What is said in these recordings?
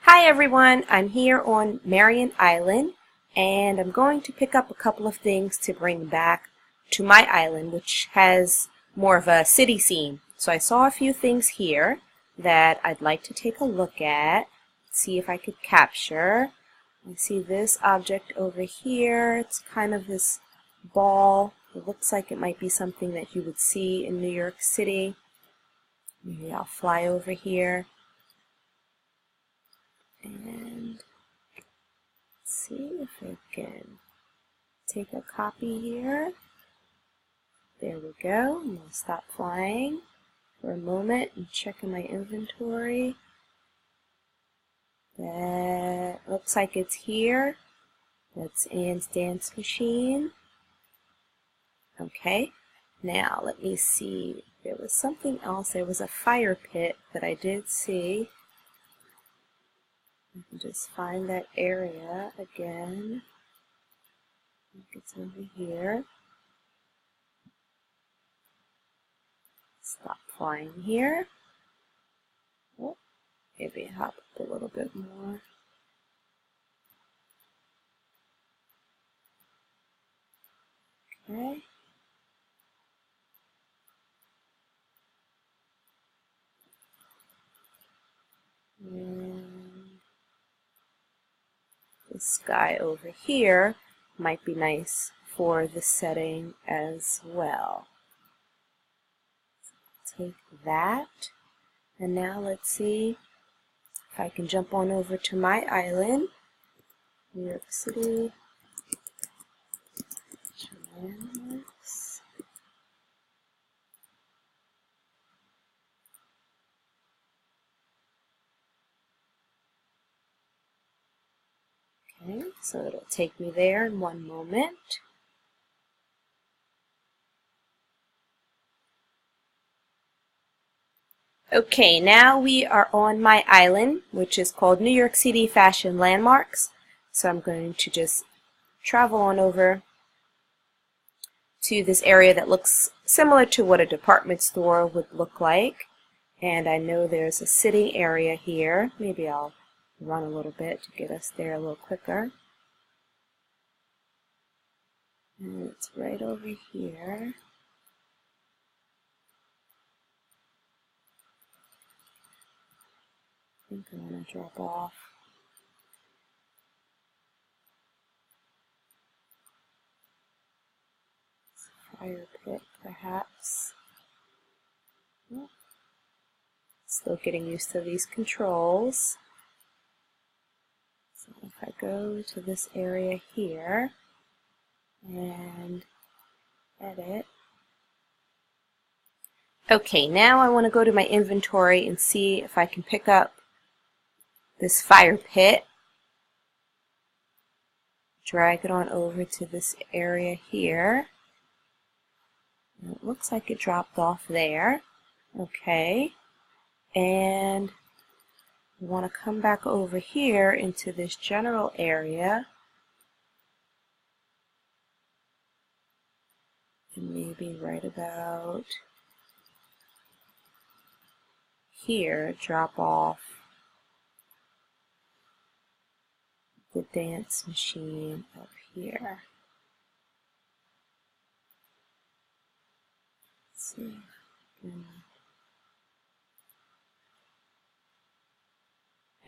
Hi everyone, I'm here on Marion Island and I'm going to pick up a couple of things to bring back to my island, which has more of a city scene. So I saw a few things here that I'd like to take a look at, see if I could capture. I see this object over here. It's kind of this ball. It looks like it might be something that you would see in New York City. Maybe I'll fly over here and see if I can take a copy here. There we go. I'm going to stop flying for a moment and check in my inventory. That looks like it's here. That's Anne's Dance Machine. Okay, now let me see. There was something else. There was a fire pit that I did see. I can just find that area again. I think it's over here. Stop flying here. Oh, maybe hop up a little bit more. Okay. And this guy over here might be nice for the setting as well. Take that, and now let's see if I can jump on over to my island, New York City. Landmarks. Okay, so it'll take me there in one moment. Okay, now we are on my island, which is called New York City Fashion Landmarks. So I'm going to just travel on over to this area that looks similar to what a department store would look like. And I know there's a sitting area here. Maybe I'll run a little bit to get us there a little quicker. And it's right over here. I think I'm going to drop off. Fire pit, perhaps. Oh. Still getting used to these controls. So if I go to this area here and edit. Okay, now I want to go to my inventory and see if I can pick up this fire pit. Drag it on over to this area here. And it looks like it dropped off there. Okay. And I want to come back over here into this general area. And maybe right about here, drop off the dance machine up here. Let's see.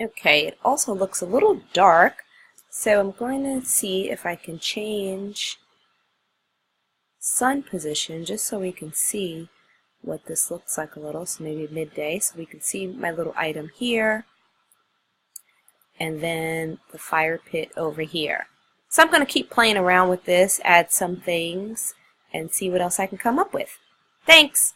Okay, it also looks a little dark, so I'm going to see if I can change sun position just so we can see what this looks like a little. So maybe midday, so we can see my little item here and then the fire pit over here. So I'm going to keep playing around with this, add some things, and see what else I can come up with. Thanks!